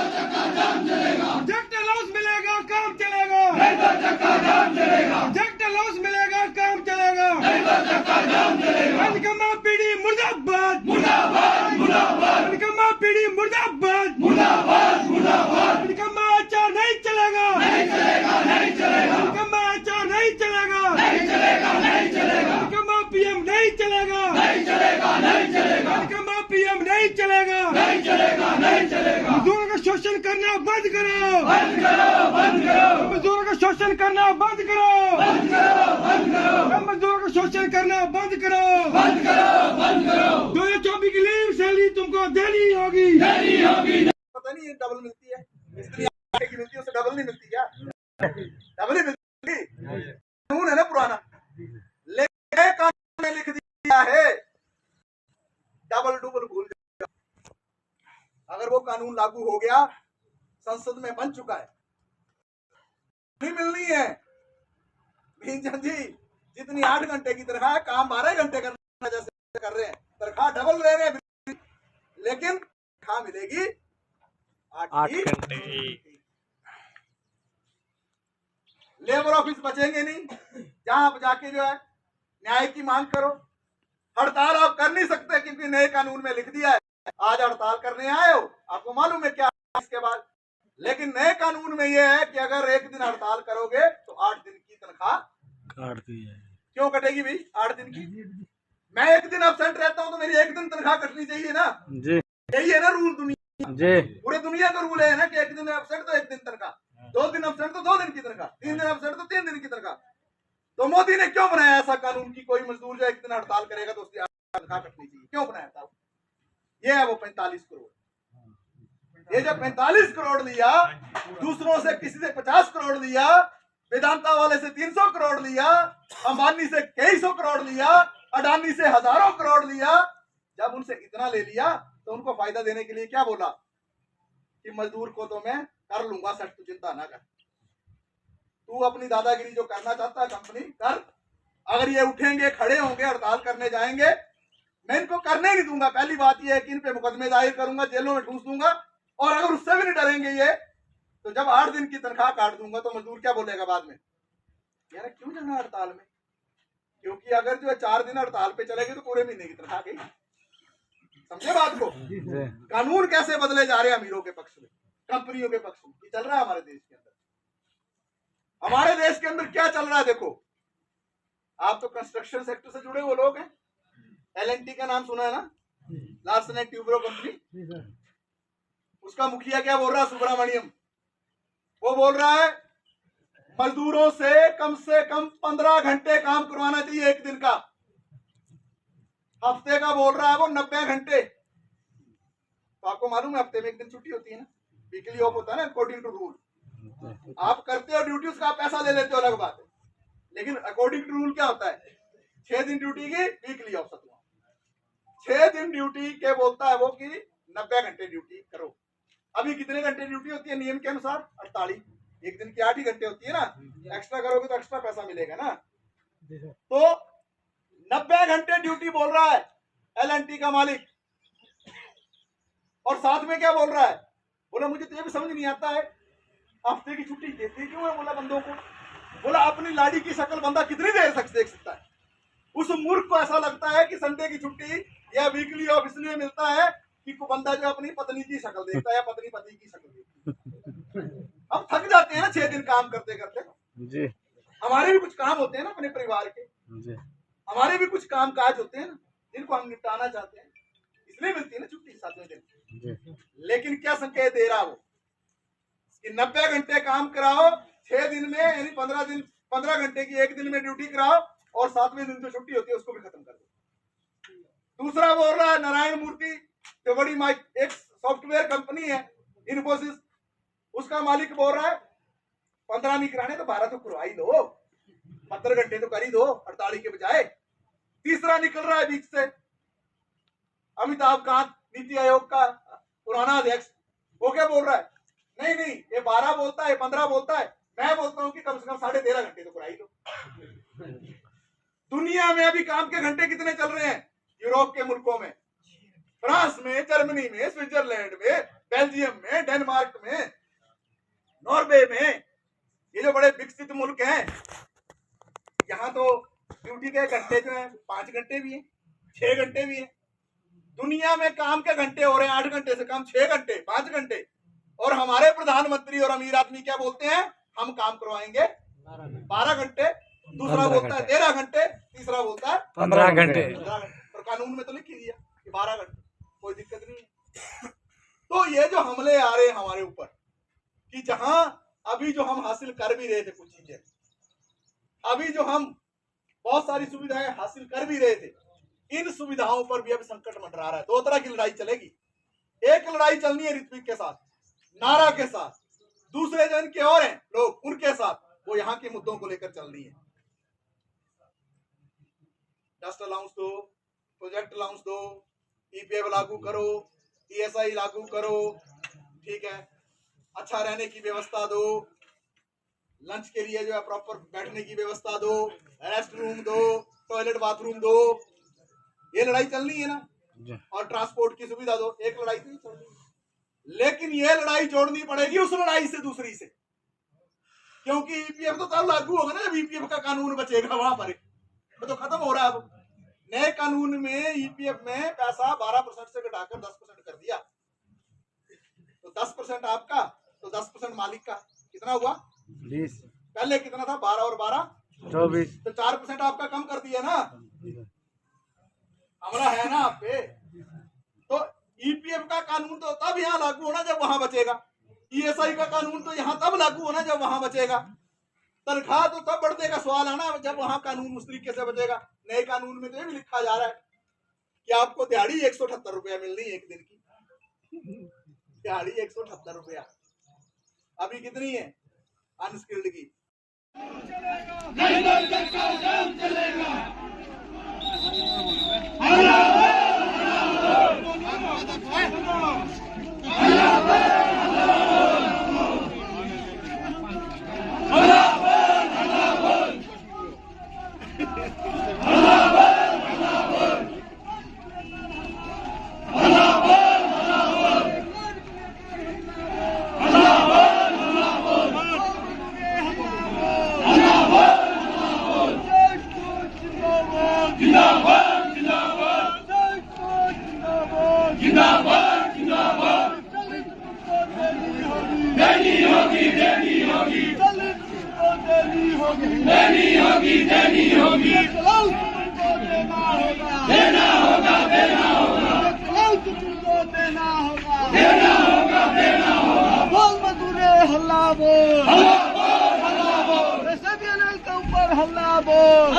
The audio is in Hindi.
प्रोजेक्ट लॉस मिलेगा काम चलेगा, प्रोजेक्ट लॉस मिलेगा काम चलेगा, निकम्मा पीढ़ी मुर्दाबाद, निकम्मा पीढ़ी मुर्दाबाद, निकम्मा अच्छा नहीं चलेगा, निकम्मा अच्छा नहीं चलेगा, निकम्मा पीएम नहीं चलेगा, निकम्मा पीएम नहीं चलेगा, मजदूरों का शोषण करना बंद करो, मजदूरों का शोषण करना बंद करो, मजदूरों का शोषण करना बंद करो, 2024 की लीव सैलरी तुमको देनी होगी। पता नहीं ये डबल मिलती है, मिस्त्री आटे की मिलती है, उससे डबल नहीं मिलती क्या? डबल ही मिलती। कानून है ना पुराना, लेकिन कानून में लिख दिया है डबल डबल भूल जाओ। अगर वो कानून लागू हो गया, संसद में बन चुका है, नहीं मिलनी है। भीमचंद जी जितनी 8 घंटे की तनख्वाह है, काम 12 घंटे करना जैसे कर रहे हैं, तनख्वाह डबल ले रहे हैं, लेकिन तनख्वाह मिलेगी 8 घंटे। लेबर ऑफिस बचेंगे नहीं, जहां आप जाके जो है न्याय की मांग करो। हड़ताल आप कर नहीं सकते क्योंकि नए कानून में लिख दिया है। आज हड़ताल करने आए हो, आपको मालूम है क्या इसके बाद, लेकिन नए कानून में यह है कि अगर एक दिन हड़ताल करोगे तो 8 दिन की तनख्वाह काट दी है। क्यों कटेगी भाई 8 दिन की? मैं एक दिन एब्सेंट रहता हूं तो मेरी एक दिन तनख्वाह कटनी चाहिए ना जी, यही है ना रूल दुनिया जी, पूरे दुनिया का रूल है ना कि एक दिन एब्सेंट तो एक दिन तनख्वाह, 2 दिन एब्सेंट तो 2 दिन की तनख्वाह, 3 दिन एब्सेंट तो 3 दिन की तनख्वाह। तो मोदी ने क्यों बनाया ऐसा कानून कि कोई मजदूर जो एक दिन हड़ताल करेगा तो उसकी तनख्वाह कटनी चाहिए? क्यों बनाया था? ये है वो 45 करोड़। ये जब 45 करोड़ लिया, दूसरों से किसी से 50 करोड़ लिया, वेदांता वाले से 300 करोड़ लिया, अंबानी से कई सौ करोड़ लिया, अडानी से हजारों करोड़ लिया। जब उनसे इतना ले लिया तो उनको फायदा देने के लिए क्या बोला कि मजदूर को तो मैं कर लूंगा सेट, तू चिंता ना कर, तू अपनी दादागिरी जो करना चाहता है कंपनी कर। अगर ये उठेंगे, खड़े होंगे, हड़ताल करने जाएंगे, मैं इनको करने नहीं दूंगा। पहली बात यह है कि इन पे मुकदमे दायर करूंगा, जेलों में ठूस दूंगा, और अगर उससे भी नहीं डरेंगे ये, तो जब 8 दिन की तनख्वाह काट दूंगा तो मजदूर क्या बोलेगा बाद में, यार क्यों जाना हड़ताल में? क्योंकि अगर जो 4 दिन हड़ताल पे चलेगी तो पूरे महीने की तनख्वाह गई। समझे बात को? कानून कैसे बदले जा रहे हैं अमीरों के पक्ष में, कंपनियों के पक्ष में, चल रहा है हमारे देश के अंदर। हमारे देश के अंदर क्या चल रहा है देखो, आप तो कंस्ट्रक्शन सेक्टर से जुड़े हुए लोग हैं, L&T का नाम सुना है ना, लार्सन एंड ट्यूब्रो कंपनी। उसका मुखिया क्या बोल रहा है, सुब्रमण्यम, वो बोल रहा है मजदूरों से कम 15 घंटे काम करवाना चाहिए एक दिन का। हफ्ते का बोल रहा है वो 90 घंटे। तो आपको मालूम है हफ्ते में एक दिन छुट्टी होती है ना, वीकली ऑफ होता है ना अकॉर्डिंग टू रूल। आप करते हो ड्यूटी, उसका आप पैसा ले लेते हो, अलग बात है, लेकिन अकॉर्डिंग टू रूल क्या होता है, 6 दिन ड्यूटी की वीकली ऑफ। 6 दिन ड्यूटी के बोलता है वो कि 90 घंटे ड्यूटी करो। अभी कितने घंटे ड्यूटी होती है नियम के अनुसार? 48। एक दिन की 8 ही घंटे होती है ना, एक्स्ट्रा करोगे तो एक्स्ट्रा पैसा मिलेगा ना। तो 90 घंटे ड्यूटी बोल रहा है L&T का मालिक, और साथ में क्या बोल रहा है, बोला मुझे तो ये भी समझ नहीं आता है हफ्ते की छुट्टी देते क्यों है। बोला बंदों को, बोला अपनी लाड़ी की शक्ल बंदा कितनी देर तक देख सकता है। उस मूर्ख को ऐसा लगता है कि संडे की छुट्टी या वीकली ऑफ इसलिए मिलता है कि बंदा जो अपनी पत्नी की शक्ल देखता है या पत्नी पति की शक्ल देखती है। हम थक जाते हैं ना 6 दिन काम करते करते जी। हमारे भी कुछ काम होते हैं ना अपने परिवार के जी। हमारे भी कुछ काम काज होते हैं ना जिनको हम निपटाना चाहते हैं, इसलिए मिलती है ना छुट्टी 7वें दिन। लेकिन क्या संकेत दे रहा वो कि 90 घंटे काम कराओ 6 दिन में, यानी 15 घंटे की एक दिन में ड्यूटी कराओ, और 7वें दिन जो छुट्टी होती है उसको भी खत्म कर दो। दूसरा बोल रहा है नारायण मूर्ति, जो बड़ी एक सॉफ्टवेयर कंपनी है इन्फोसिस, उसका मालिक बोल रहा है 15 नहीं कराने तो 12 तो करवा ही दो, 15 घंटे तो कर ही दो 48 के बजाय। तीसरा निकल रहा है बीच से अमिताभ कांत, नीति आयोग का पुराना अध्यक्ष, वो क्या बोल रहा है, नहीं नहीं ये 12 बोलता है, 15 बोलता है, मैं बोलता हूं कि कम से कम 13.5 घंटे तो कराई दो। दुनिया में अभी काम के घंटे कितने चल रहे हैं यूरोप के मुल्कों में, फ्रांस में, जर्मनी में, स्विट्जरलैंड में, बेल्जियम में, डेनमार्क में, नॉर्वे में, ये जो बड़े विकसित मुल्क हैं, यहाँ तो ड्यूटी के घंटे जो है 5 घंटे भी है, 6 घंटे भी है। दुनिया में काम के घंटे हो रहे हैं 8 घंटे से कम, 6 घंटे, 5 घंटे। और हमारे प्रधानमंत्री और अमीर आदमी क्या बोलते हैं, हम काम करवाएंगे 12 घंटे, दूसरा बोलता है 13 घंटे, तीसरा बोलता है 15 घंटे। पर कानून में तो लिख ही दिया कि 12 घंटे, कोई दिक्कत नहीं है। तो ये जो हमले आ रहे हैं हमारे ऊपर, कि जहां अभी जो हम हासिल कर भी रहे थे कुछ चीजें, अभी जो हम बहुत सारी सुविधाएं हासिल कर भी रहे थे, इन सुविधाओं पर भी अब संकट मंडरा रहा है। 2 तरह की लड़ाई चलेगी। एक लड़ाई चलनी है ऋत्विक के साथ, नारा के साथ, दूसरे जो इनके और हैं लोग उनके साथ, वो यहाँ के मुद्दों को लेकर चल रही है। डस्ट अलाउंस दो, प्रोजेक्ट अलाउंस दो, ईपीएफ लागू करो, ईएसआई लागू करो, ठीक है, अच्छा रहने की व्यवस्था दो, लंच के लिए जो है प्रॉपर बैठने की व्यवस्था दो, रेस्ट रूम दो, टॉयलेट बाथरूम दो, ये लड़ाई चलनी है ना, और ट्रांसपोर्ट की सुविधा दो। एक लड़ाई तो चल रही है, लेकिन ये लड़ाई जोड़नी पड़ेगी उस लड़ाई से दूसरी से, क्योंकि ईपीएफ तो तब लागू होगा ना जब ईपीएफ का कानून बचेगा। वहां पर तो खत्म हो रहा है। अब नए कानून में ईपीएफ में पैसा 12% से घटाकर 10% कर दिया, तो 10% आपका, तो 10% मालिक का, कितना हुआ 20। पहले कितना था, 12 और 12 24। तो 4% आपका कम कर दिया ना, हमला है ना आप पे। तो ईपीएफ का कानून तो तब यहाँ लागू होना जब वहां बचेगा, ईएसआई का कानून तो यहाँ तब लागू होना जब वहां बचेगा, तनख्वाह तो तब बढ़ने का सवाल है ना जब वहां कानून उस तरीके से बचेगा। नए कानून में तो ये भी लिखा जा रहा है कि आपको दिहाड़ी 178 रुपया मिलनी है एक दिन की, दिहाड़ी 178 रुपया। अभी कितनी है अनस्किल्ड की? हल्ला बोल।